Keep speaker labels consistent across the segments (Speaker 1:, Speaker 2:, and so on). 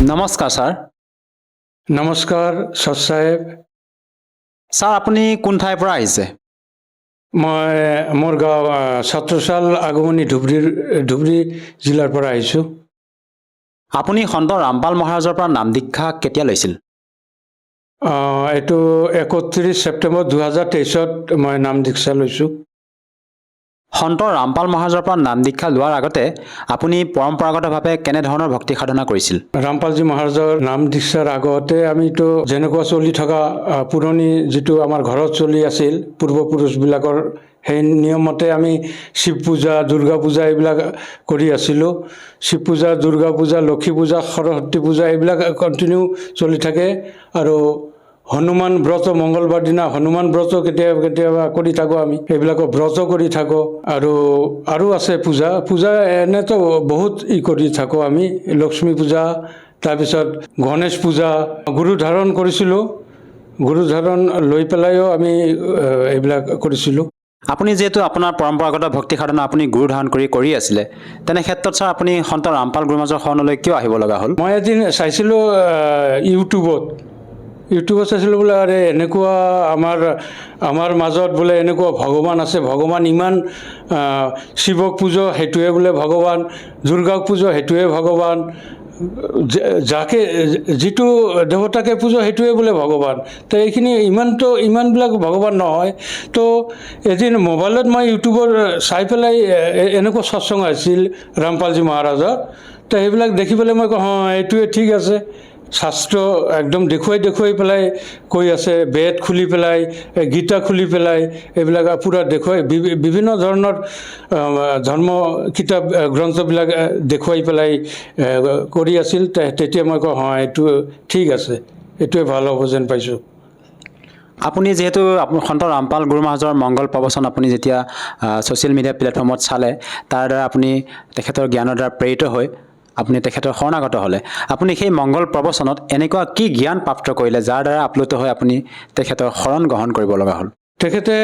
Speaker 1: নমস্কাৰ ছাৰ।
Speaker 2: নমস্কাৰ সচ সাহেব।
Speaker 1: ছাৰ আপুনি কোন ঠাইৰ পৰা আহিছে?
Speaker 2: মই মোৰ গাঁও ছাত্ৰশাল আগমনী ধুবুৰী জিলাৰ পৰা আহিছোঁ।
Speaker 1: আপুনি সন্ত ৰামপাল মহাৰাজৰ পৰা নাম দীক্ষা কেতিয়া লৈছিল?
Speaker 2: এইটো 31 ছেপ্টেম্বৰ 2023 মই নাম দীক্ষা লৈছোঁ।
Speaker 1: সন্ত ৰামপাল মহাৰাজৰ পৰা নাম দীক্ষা লোৱাৰ আগতে আপুনি পৰম্পৰাগতভাৱে কেনেধৰণৰ ভক্তি সাধনা কৰিছিল?
Speaker 2: ৰামপালজী মহাৰাজৰ নাম দীক্ষাৰ আগতে আমিতো যেনেকুৱা চলি থকা পুৰণি যিটো আমাৰ ঘৰত চলি আছিল পূৰ্বপুৰুষবিলাকৰ সেই নিয়মতে আমি শিৱ পূজা দুৰ্গা পূজা এইবিলাক কৰি আছিলোঁ। শিৱ পূজা দুৰ্গা পূজা লক্ষী পূজা সৰস্বতী পূজা এইবিলাক কণ্টিনিউ চলি থাকে। আৰু হনুমান ব্ৰত মংগলবাৰ দিনা হনুমান ব্ৰত কেতিয়াবা কেতিয়াবা কৰি থাকোঁ। আমি এইবিলাকৰ ব্ৰত কৰি থাকোঁ। আৰু আছে পূজা এনেতো বহুত কৰি থাকোঁ আমি। লক্ষ্মী পূজা, তাৰপিছত গণেশ পূজা, গুৰু ধাৰণ কৰিছিলোঁ। গুৰু ধাৰণ লৈ পেলাইও আমি এইবিলাক কৰিছিলোঁ।
Speaker 1: আপুনি যিহেতু আপোনাৰ পৰম্পৰাগত ভক্তি সাধনা আপুনি গুৰু ধাৰণ কৰি আছিলে, তেনে ক্ষেত্ৰত ছাৰ আপুনি সন্ত ৰামপাল গুৰুমাজৰ শৰণলৈ কিয় আহিব লগা হ'ল?
Speaker 2: মই এদিন চাইছিলোঁ ইউটিউবত চাইছিলোঁ বোলে আৰে এনেকুৱা আমাৰ মাজত বোলে এনেকুৱা ভগৱান আছে। ভগৱান ইমান শিৱক পূজা সেইটোৱে বোলে ভগৱান, দুৰ্গাক পূজা সেইটোৱে ভগৱান, যাকে যিটো দেৱতাকে পূজা সেইটোৱে বোলে ভগৱান। তো এইখিনি ইমানবিলাক ভগৱান নহয়। তো এদিন মোবাইলত মই ইউটিউবৰ চাই পেলাই এনেকুৱা সৎসংগ আছিল ৰামপালজী মহাৰাজৰ। তো সেইবিলাক দেখি পেলাই মই কওঁ এইটোৱে ঠিক আছে। শাস্ত্ৰ একদম দেখুৱাই পেলাই কৈ আছে, বেদ খুলি পেলাই গীতা খুলি পেলাই এইবিলাক পূৰা দেখুৱাই বিভিন্ন ধৰণৰ ধৰ্ম কিতাপ গ্ৰন্থবিলাক দেখুৱাই পেলাই কৰি আছিল। তেতিয়া মই কওঁ এইটো ঠিক আছে, এইটোৱে ভাল হ'ব যেন পাইছোঁ।
Speaker 1: আপুনি যিহেতু সন্ত ৰামপাল গুৰু মহাৰাজৰ মংগল প্ৰবচন আপুনি যেতিয়া ছ'চিয়েল মিডিয়া প্লেটফৰ্মত চালে, তাৰ দ্বাৰা আপুনি তেখেতৰ জ্ঞানৰ দ্বাৰা প্ৰেৰিত হৈ আপুনি তেখেতৰ শৰণাগত হ'লে। আপুনি সেই মংগল প্ৰবচনত এনেকুৱা কি জ্ঞান প্ৰাপ্ত কৰিলে যাৰ দ্বাৰা আপ্লুত হৈ আপুনি তেখেতৰ শৰণ গ্ৰহণ কৰিব লগা হ'ল?
Speaker 2: তেখেতে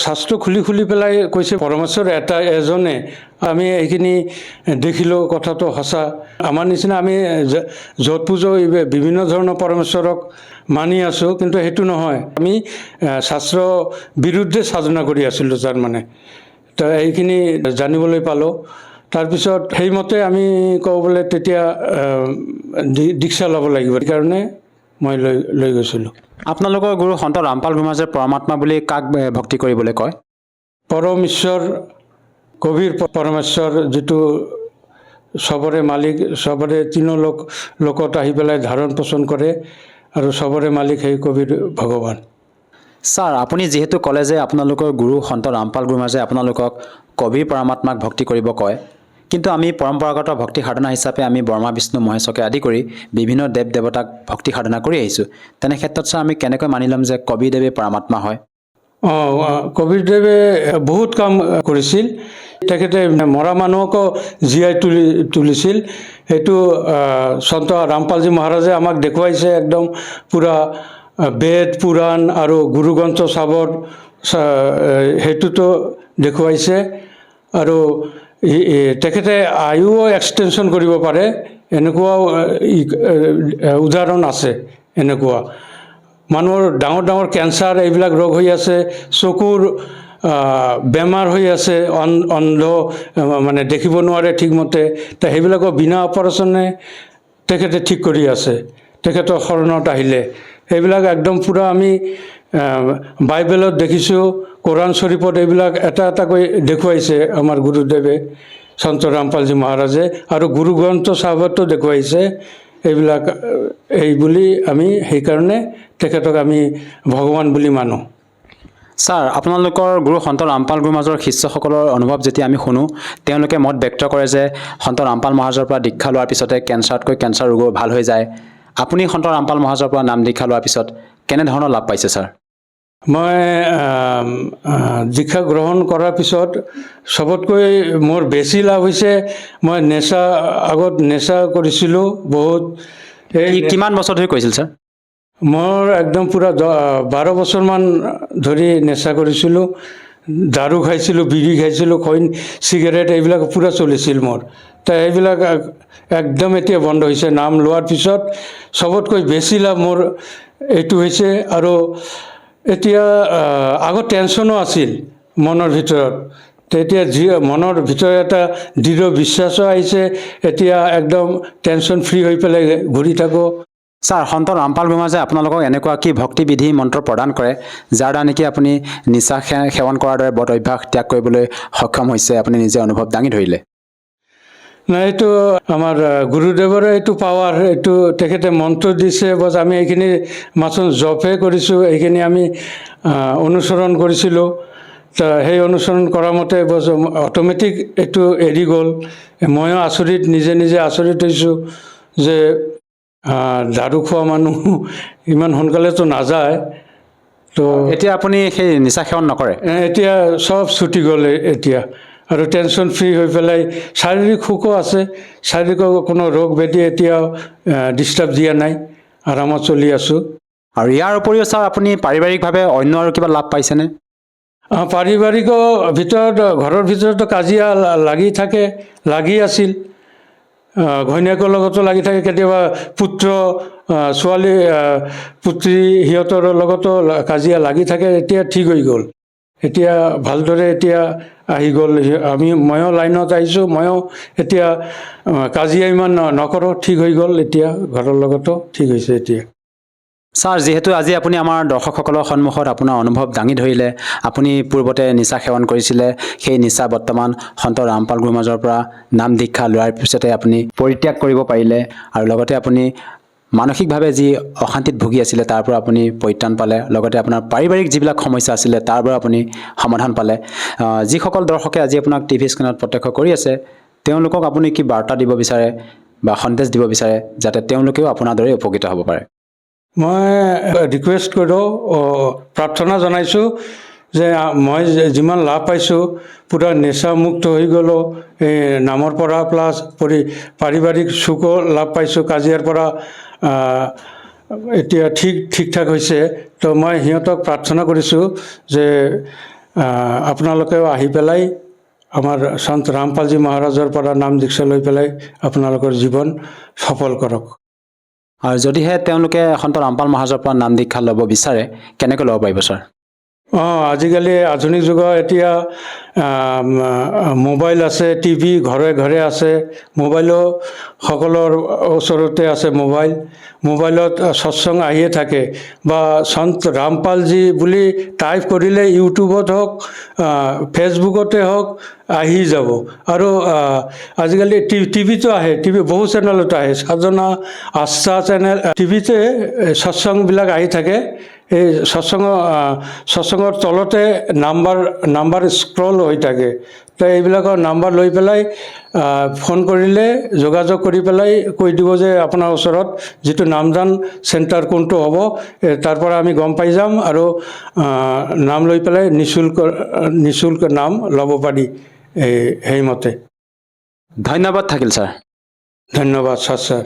Speaker 2: শাস্ত্ৰ খুলি পেলাই কৈছে পৰমেশ্বৰ এজনে। আমি এইখিনি দেখিলোঁ, কথাটো সঁচা। আমাৰ নিচিনা আমি য'ত পূজা বিভিন্ন ধৰণৰ পৰমেশ্বৰক মানি আছোঁ, কিন্তু সেইটো নহয়। আমি শাস্ত্ৰ বিৰুদ্ধে সাধনা কৰি আছিলোঁ তাৰমানে। তো এইখিনি জানিবলৈ পালোঁ। তাৰপিছত সেইমতে আমি কওঁ বোলে তেতিয়া দীক্ষা ল'ব লাগিব। সেইকাৰণে মই লৈ গৈছিলোঁ।
Speaker 1: আপোনালোকৰ গুৰু সন্ত ৰামপাল গুৰু মহাৰাজে পৰমাত্মা বুলি কাক ভক্তি কৰিবলৈ কয়?
Speaker 2: পৰম ঈশ্বৰ, গভীৰ পৰমেশ্বৰ, যিটো চবৰে মালিক, চবৰে লোকত আহি পেলাই ধাৰণ পোষণ কৰে আৰু চবৰে মালিক সেই কবিৰ ভগৱান।
Speaker 1: ছাৰ, আপুনি যিহেতু ক'লে যে আপোনালোকৰ গুৰু সন্ত ৰামপাল গুৰু মহাৰাজে আপোনালোকক কবিৰ পৰমাত্মাক ভক্তি কৰিব কয়, কিন্তু আমি পৰম্পৰাগত ভক্তি সাধনা হিচাপে আমি ব্ৰহ্মা বিষ্ণু মহেশকে আদি কৰি বিভিন্ন দেৱ দেৱতাক ভক্তি সাধনা কৰি আহিছোঁ। তেনে ক্ষেত্ৰত ছাৰ আমি কেনেকৈ মানি ল'ম যে কবিৰদেৱে পৰমাত্মা হয়?
Speaker 2: কবিৰদেৱে বহুত কাম কৰিছিল। তেখেতে মৰা মানুহকো জীয়াই তুলিছিল। সেইটো সন্ত ৰামপালজী মহাৰাজে আমাক দেখুৱাইছে। একদম পূৰা বেদ পুৰাণ আৰু গুৰু গ্ৰন্থ চাবৰ সেইটোতো দেখুৱাইছে। আৰু তেখেতে আয়ুও এক্সটেনশ্যন কৰিব পাৰে, এনেকুৱাও উদাহৰণ আছে। এনেকুৱা মানুহৰ ডাঙৰ কেঞ্চাৰ এইবিলাক ৰোগ হৈ আছে, চকুৰ বেমাৰ হৈ আছে, অন্ধ মানে দেখিব নোৱাৰে ঠিকমতে। তো সেইবিলাকৰ বিনা অপাৰেশ্যনে তেখেতে ঠিক কৰি আছে। তেখেতৰ শৰণত আহিলে সেইবিলাক একদম পূৰা আমি বাইবেলত দেখিছোঁ, কোৰাণ শ্বৰীফত এইবিলাক এটা এটাকৈ দেখুৱাইছে আমাৰ গুৰুদেৱে সন্ত ৰামপালজী মহাৰাজে, আৰু গুৰু গ্ৰন্থ চাহাবতো দেখুৱাইছে এইবিলাক। এই বুলি আমি সেইকাৰণে তেখেতক আমি ভগৱান বুলি মানো।
Speaker 1: ছাৰ, আপোনালোকৰ গুৰু সন্ত ৰামপাল গুৰু মহাৰাজৰ শিষ্যসকলৰ অনুভৱ যেতিয়া আমি শুনো, তেওঁলোকে মত ব্যক্ত কৰে যে সন্ত ৰামপাল মহাৰাজৰ পৰা দীক্ষা লোৱাৰ পিছতে কেঞ্চাৰতকৈ কেঞ্চাৰ ৰোগো ভাল হৈ যায়। আপুনি সন্ত ৰামপাল মহাৰাজৰ পৰা নাম দীক্ষা লোৱাৰ পিছত কেনেধৰণৰ লাভ পাইছে ছাৰ?
Speaker 2: মই দীক্ষা গ্ৰহণ কৰাৰ পিছত চবতকৈ মোৰ বেছি লাভ হৈছে, মই আগত নেশা কৰিছিলোঁ বহুত।
Speaker 1: কিমান বছৰ ধৰি কৰিছিল ছাৰ?
Speaker 2: মোৰ একদম পূৰা 12 বছৰমান ধৰি নেশা কৰিছিলোঁ। দাৰু খাইছিলোঁ, বিড়ি খাইছিলোঁ, খৈন চিগাৰেট এইবিলাক পূৰা চলিছিল মোৰ। সেইবিলাক একদম এতিয়া বন্ধ হৈছে। নাম লোৱাৰ পিছত চবতকৈ বেছি লাভ মোৰ এইটো হৈছে। আৰু এতিয়া আগত টেনশ্যনো আছিল মনৰ ভিতৰত, তেতিয়া মনৰ ভিতৰত এটা দৃঢ় বিশ্বাসো আহিছে। এতিয়া একদম টেনশ্যন ফ্ৰী হৈ পেলাই ঘূৰি থাকোঁ।
Speaker 1: ছাৰ, সন্ত ৰামপাল গুৰুমাহাজে আপোনালোকক এনেকুৱা কি ভক্তিবিধি মন্ত্ৰ প্ৰদান কৰে যাৰ দ্বাৰা নেকি আপুনি নিচা সেৱন কৰাৰ দৰে বদ অভ্যাস ত্যাগ কৰিবলৈ সক্ষম হৈছে, আপুনি নিজে অনুভৱ দাঙি ধৰিলে?
Speaker 2: নাই, এইটো আমাৰ গুৰুদেৱৰে এইটো পাৱাৰ, এইটো তেখেতে মন্ত্ৰ দিছে। বছ আমি এইখিনি মাথোন জপহে কৰিছোঁ, এইখিনি আমি অনুসৰণ কৰিছিলোঁ। সেই অনুসৰণ কৰা মতে বছ অট'মেটিক এইটো এৰি গ'ল। ময়ো আচৰিত, নিজে নিজে আচৰিত হৈছোঁ যে দাৰু খোৱা মানুহ ইমান সোনকালেতো নাযায়। তো
Speaker 1: এতিয়া আপুনি সেই নিচা সেৱন নকৰে?
Speaker 2: এতিয়া চব ছুটি গ'ল এতিয়া, আৰু টেনশ্যন ফ্ৰী হৈ পেলাই শাৰীৰিক সুখো আছে। শাৰীৰিক কোনো ৰোগ ব্যাধি এতিয়াও ডিষ্টাৰ্ব দিয়া নাই, আৰামত চলি আছোঁ।
Speaker 1: আৰু ইয়াৰ উপৰিও ছাৰ, আপুনি পাৰিবাৰিকভাৱে অন্য আৰু কিবা লাভ পাইছেনে?
Speaker 2: পাৰিবাৰিকৰ ভিতৰত, ঘৰৰ ভিতৰতো কাজিয়া লাগি আছিল। ঘৈণীয়েকৰ লগতো লাগি থাকে, কেতিয়াবা পুত্ৰ ছোৱালী পুত্ৰী সিহঁতৰ লগতো কাজিয়া লাগি থাকে। এতিয়া ঠিক হৈ গ'ল, এতিয়া ভালদৰে এতিয়া আহি গ'ল। ময়ো লাইনত আহিছোঁ, ময়ো এতিয়া কাজিয়া ইমান নকৰোঁ, ঠিক হৈ গ'ল। এতিয়া ঘৰৰ লগতো ঠিক হৈছে এতিয়া।
Speaker 1: ছাৰ, যিহেতু আজি আপুনি আমাৰ দৰ্শকসকলৰ সন্মুখত আপোনাৰ অনুভৱ দাঙি ধৰিলে, আপুনি পূৰ্বতে নিচা সেৱন কৰিছিলে, সেই নিচা বৰ্তমান সন্ত ৰামপাল গুৰুমাহাজৰ পৰা নাম দীক্ষা লোৱাৰ পিছতে আপুনি পৰিত্যাগ কৰিব পাৰিলে, আৰু লগতে আপুনি মানসিকভাৱে যি অশান্তিত ভুগি আছিলে তাৰ পৰা আপুনি পৰিত্ৰাণ পালে, লগতে আপোনাৰ পাৰিবাৰিক যিবিলাক সমস্যা আছিলে তাৰ পৰা আপুনি সমাধান পালে। যিসকল দৰ্শকে আজি আপোনাক টিভি স্ক্ৰীণত প্ৰত্যক্ষ কৰি আছে, তেওঁলোকক আপুনি কি বাৰ্তা দিব বিচাৰে বা সন্দেশ দিব বিচাৰে যাতে তেওঁলোকেও আপোনাৰ দৰে উপকৃত হ'ব পাৰে?
Speaker 2: মই ৰিকুৱেষ্ট কৰোঁ, প্ৰাৰ্থনা জনাইছোঁ যে মই যিমান লাভ পাইছোঁ, পূৰা নিচামুক্ত হৈ গ'লোঁ এই নামৰ পৰা, প্লাছ পাৰিবাৰিক সুখো লাভ পাইছোঁ, কাজিয়াৰ পৰা এতিয়া ঠিক ঠাক হৈছে। তো মই সিহঁতক প্ৰাৰ্থনা কৰিছোঁ যে আপোনালোকেও আহি পেলাই আমাৰ সন্ত ৰামপালজী মহাৰাজৰ পৰা নাম দীক্ষা লৈ পেলাই আপোনালোকৰ জীৱন সফল কৰক।
Speaker 1: আৰু যদিহে তেওঁলোকে সন্ত ৰামপাল মহাৰাজৰ পৰা নাম দীক্ষা ল'ব বিচাৰে, কেনেকৈ ল'ব পাৰিব ছাৰ?
Speaker 2: আজিকালি আধুনিক যুগত এতিয়া মোবাইল আছে, টিভি ঘৰে ঘৰে আছে। মোবাইলো সকলৰ ওচৰতে আছে। মোবাইলত সৎসংগ আহিয়ে থাকে, বা সন্ত ৰামপালজী বুলি টাইপ কৰিলে ইউটিউবত হওক, ফেচবুকতে হওক আহি যাব। আৰু আজিকালি টিভিতো আহে, বহু চেনেলতো আহে, সাধনা আস্থা চেনেল, টিভিতে সৎসংগবিলাক আহি থাকে। এই সৎসংগৰ তলতে নাম্বাৰ স্ক্ৰল হৈ থাকে। তো এইবিলাকৰ নাম্বাৰ লৈ পেলাই ফোন কৰিলে, যোগাযোগ কৰি পেলাই কৈ দিব যে আপোনাৰ ওচৰত যিটো নামদান চেণ্টাৰ কোনটো হ'ব, তাৰ পৰা আমি গম পাই যাম, আৰু নাম লৈ পেলাই নিঃশুল্ক নাম ল'ব পাৰি সেইমতে।
Speaker 1: ধন্যবাদ থাকিল ছাৰ।
Speaker 2: ধন্যবাদ ছাৰ।